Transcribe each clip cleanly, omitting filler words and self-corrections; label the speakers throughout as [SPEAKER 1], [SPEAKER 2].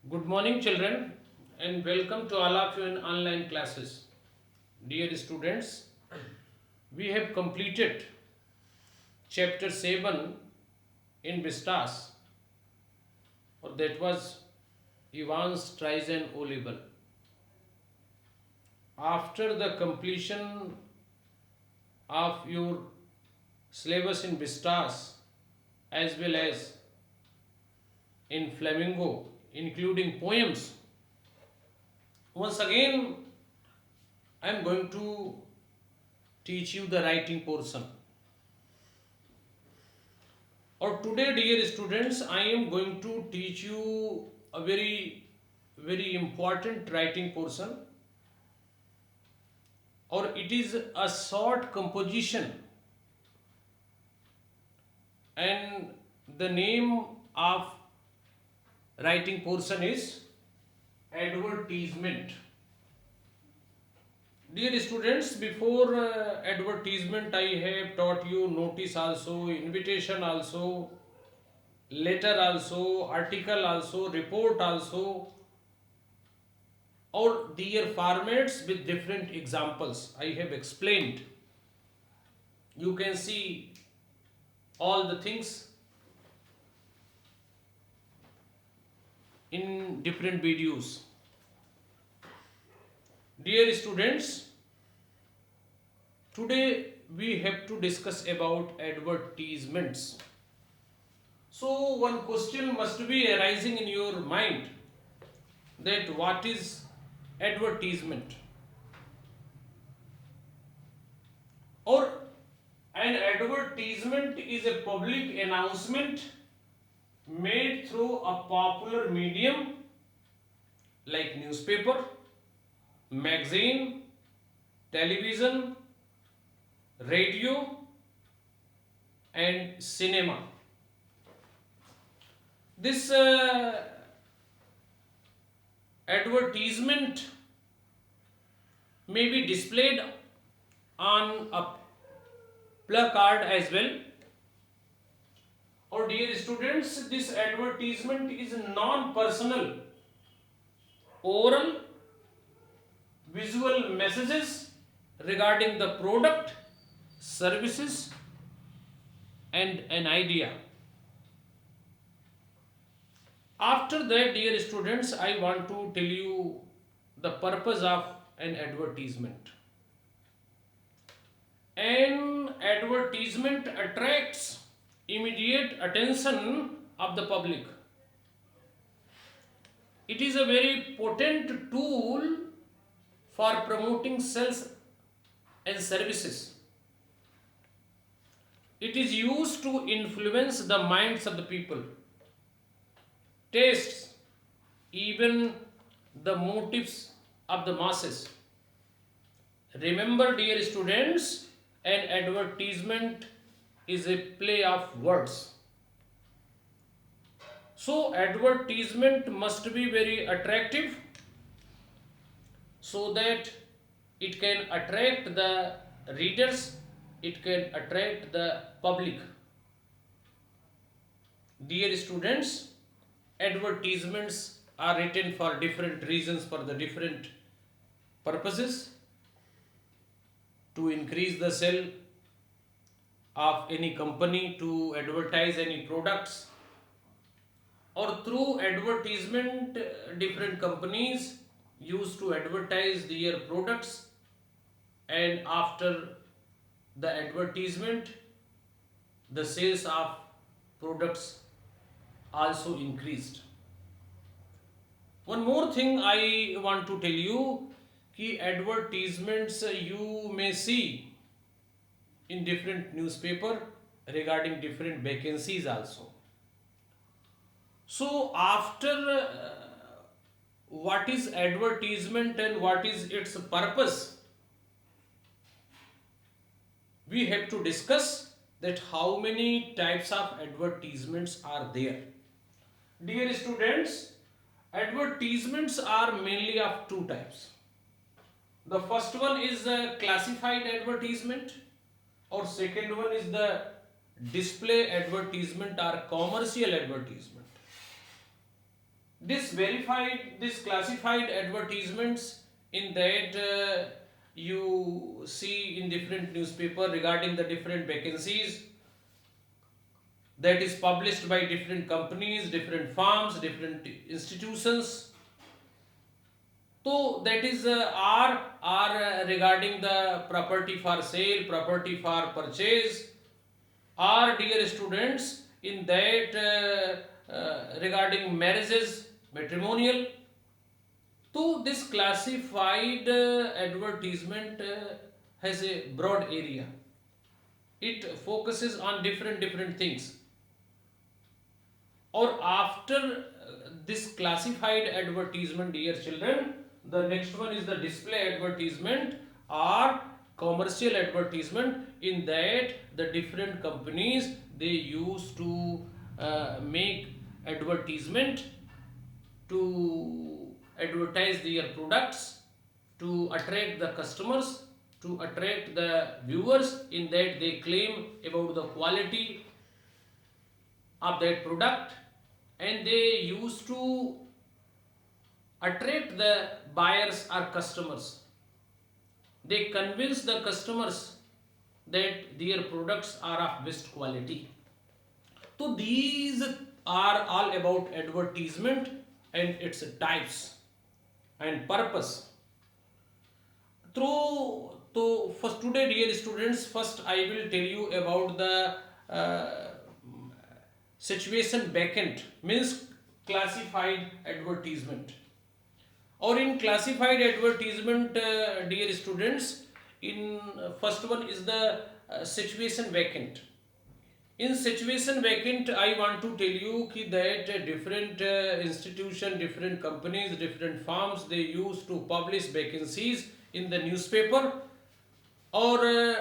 [SPEAKER 1] Good morning, children, and welcome to all of you in online classes. Dear students, we have completed chapter 7 in Vistas, or that was Ivan's Trizen O level. After the completion of your syllabus in Vistas as well as in Flamingo, including poems, once again I am going to teach you the writing portion. Or today, dear students, I am going to teach you a very important writing portion, or it is a short composition, and the name of writing portion is advertisement. Dear students, before advertisement, I have taught you notice also, invitation also, letter also, article also, report also, or their formats with different examples. I have explained. You can see all the things in different videos. Dear students, today we have to discuss about advertisements. So one question must be arising in your mind, that what is advertisement, or an advertisement is a public announcement made through a popular medium like newspaper, magazine, television, radio, and cinema. This advertisement may be displayed on a placard as well. Or dear students, this advertisement is non-personal, oral, visual messages regarding the product, services, and an idea. After that, dear students, I want to tell you the purpose of an advertisement. An advertisement attracts immediate attention of the public. It is a very potent tool for promoting sales and services. It is used to influence the minds of the people, tastes, even the motives of the masses. Remember, dear students, an advertisement is a play of words. So, advertisement must be very attractive so that it can attract the readers, it can attract the public. Dear students, advertisements are written for different reasons, for the different purposes, to increase the sale of any company, to advertise any products, or through advertisement different companies used to advertise their products, and after the advertisement the sales of products also increased. One more thing I want to tell you, कि advertisements you may see in different newspaper regarding different vacancies also. So after what is advertisement and what is its purpose, we have to discuss that how many types of advertisements are there. Dear students, advertisements are mainly of two types. The first one is the classified advertisement, or second one is the display advertisement or commercial advertisement. this classified advertisements, in that you see in different newspaper regarding the different vacancies that is published by different companies, different firms, different institutions. So that is are regarding the property for sale, property for purchase, or dear students, in that regarding marriages, matrimonial. So this classified advertisement has a broad area. It focuses on different things. Or after this classified advertisement, dear children, the next one is the display advertisement or commercial advertisement. In that, the different companies, they used to make advertisement to advertise their products, to attract the customers, to attract the viewers. In that, they claim about the quality of that product, and they used to attract the buyers or customers. They convince the customers that their products are of best quality. So these are all about advertisement and its types and purpose. So for today, dear students, first I will tell you about the situation vacant, means classified advertisement. Or in classified advertisement, dear students, in first one is the situation vacant. In situation vacant, I want to tell you that different institution, different companies, different firms, they used to publish vacancies in the newspaper, or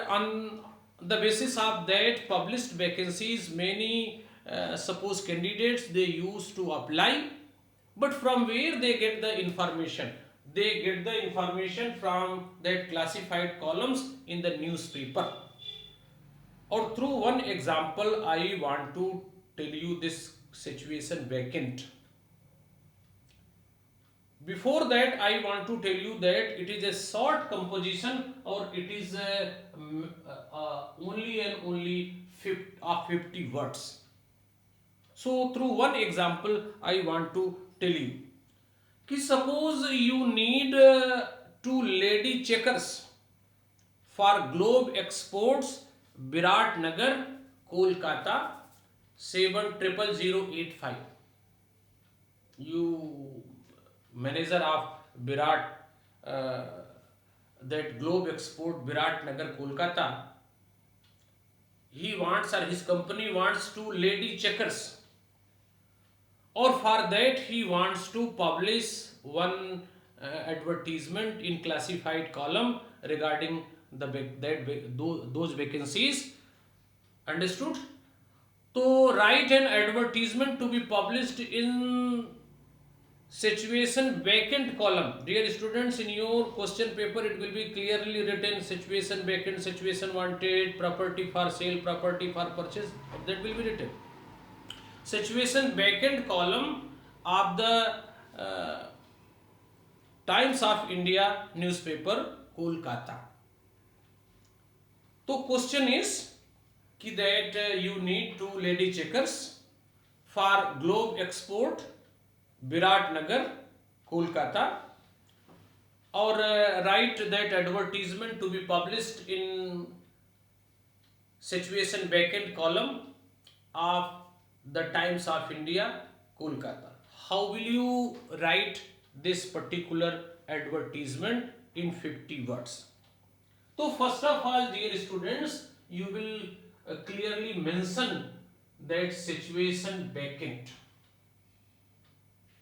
[SPEAKER 1] on the basis of that published vacancies, many suppose candidates, they used to apply. But from where they get the information? They get the information from that classified columns in the newspaper. Or through one example, I want to tell you this situation vacant. Before that, I want to tell you that it is a short composition, or it is only and only 50 words. So through one example, I want to tell you. Ki suppose you need two lady checkers for Globe Exports, Viratnagar, Kolkata, 700085. You manager of Virat, that Globe Export, Viratnagar, Kolkata, he wants, or his company wants, two lady checkers, or for that he wants to publish one advertisement in classified column regarding those vacancies. Understood? So write an advertisement to be published in situation vacant column. Dear students, in your question paper it will be clearly written situation vacant, situation wanted, property for sale, property for purchase, that will be written. Situation vacant column of the Times of India newspaper, Kolkata. So question is that you need two lady checkers for Globe Export, Viratnagar, Kolkata, or write that advertisement to be published in situation vacant column of the Times of India, Kolkata. How will you write this particular advertisement in 50 words? So first of all, dear students, you will clearly mention that situation vacant,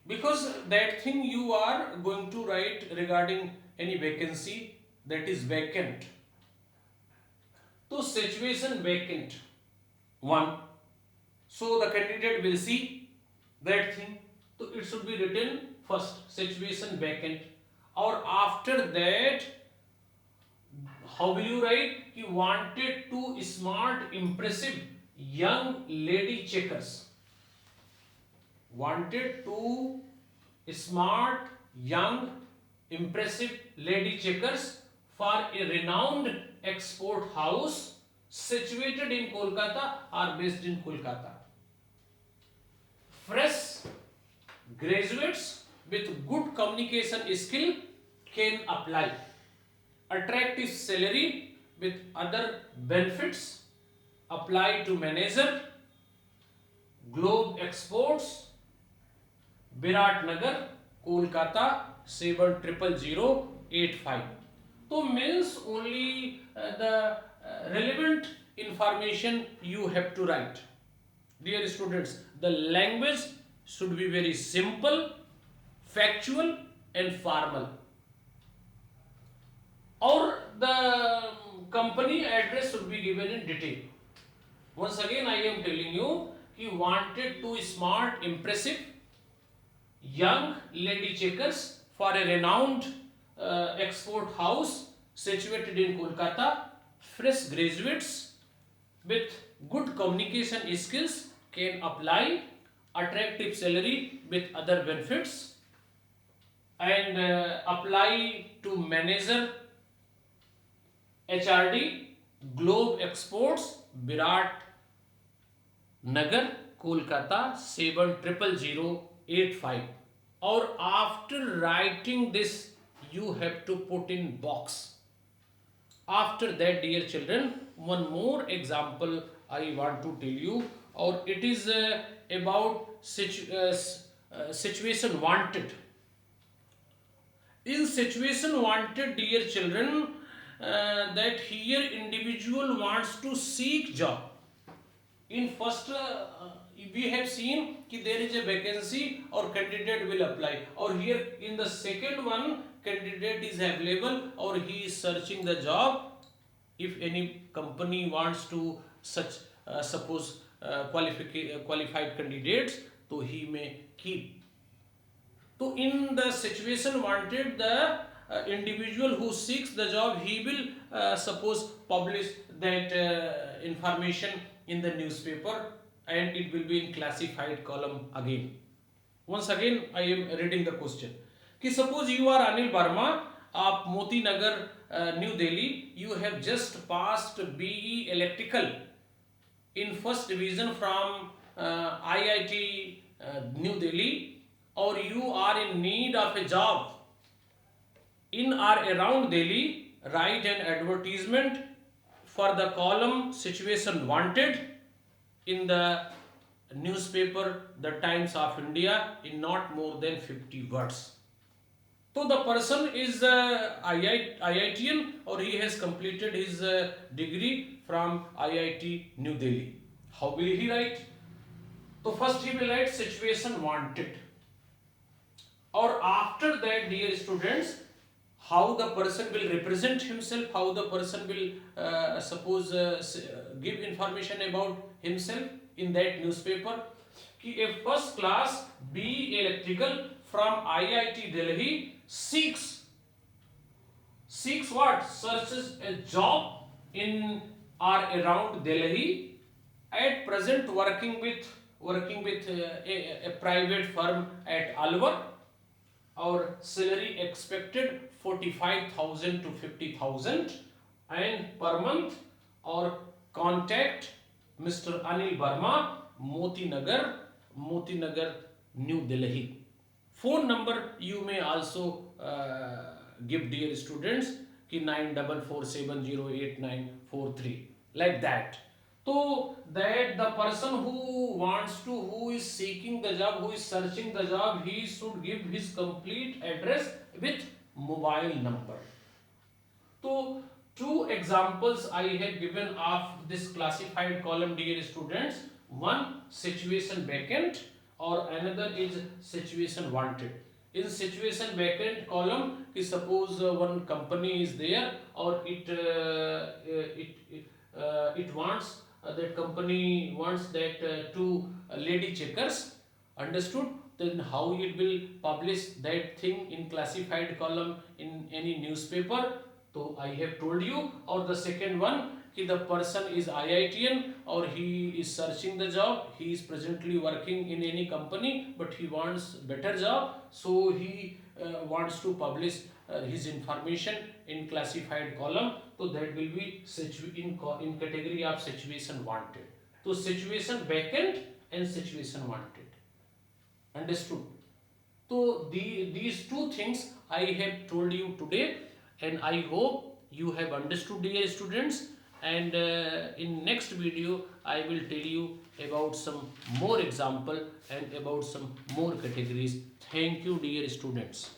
[SPEAKER 1] because that thing you are going to write regarding any vacancy that is vacant. So situation vacant, one. So the candidate will see that thing. So it should be written first, situation vacant. Or after that, how will you write? He wanted two smart, impressive young lady checkers. Wanted two smart, young, impressive lady checkers for a renowned export house situated in Kolkata or based in Kolkata. Fresh graduates with good communication skill can apply. Attractive salary with other benefits apply to manager. Globe Exports, Biratnagar, Kolkata 700085. So means only the relevant information you have to write. Dear students, the language should be very simple, factual and formal. Or the company address should be given in detail. Once again, I am telling you, he wanted two smart, impressive, young lady checkers for a renowned export house situated in Kolkata. Fresh graduates with good communication skills can apply. Attractive salary with other benefits, and apply to manager HRD, Globe Exports, Virat Nagar, Kolkata 700085. Or after writing this, you have to put in box. After that, dear children, one more example I want to tell you, or it is about situation wanted. In situation wanted, dear children, that here individual wants to seek job. In first, we have seen that there is a vacancy or candidate will apply. Or here in the second one, candidate is available or he is searching the job. If any company wants to such suppose qualified candidates, so he may keep. So in the situation wanted, the individual who seeks the job, he will suppose publish that information in the newspaper, and it will be in classified column again. Once again, I am reading the question. कि suppose you are Anil Barma, आप Moti Nagar New Delhi, you have just passed BE Electrical in first division from IIT New Delhi, or you are in need of a job in or around Delhi, write an advertisement for the column situation wanted in the newspaper The Times of India in not more than 50 words. So the person is IITian, or he has completed his degree from IIT New Delhi. How will he write? So first he will write situation wanted. Or after that, dear students, how the person will represent himself, how the person will give information about himself in that newspaper. कि a first class BE Electrical from IIT Delhi seeks what? Searches a job in or around Delhi, at present working with a private firm at Alwar. Our salary expected 45,000 to 50,000 and per month. Or contact Mr. Anil Barma, Moti Nagar, New Delhi. Phone number you may also give, dear students, कि 9447089943, like that. So that the person who is seeking the job, who is searching the job, he should give his complete address with mobile number. So two examples I have given of this classified column, dear students. One, situation vacant, or another is situation wanted. In situation vacant column, suppose one company is there, or it wants that company wants that two lady checkers. Understood? Then how it will publish that thing in classified column in any newspaper? So I have told you. Or the second one, if the person is IITian or he is searching the job, he is presently working in any company, but he wants better job, so he wants to publish his information in classified column. So that will be in category of situation wanted. So situation vacant and situation wanted. Understood? So these two things I have told you today, and I hope you have understood, dear students. And in next video I will tell you about some more example and about some more categories. Thank you, dear students.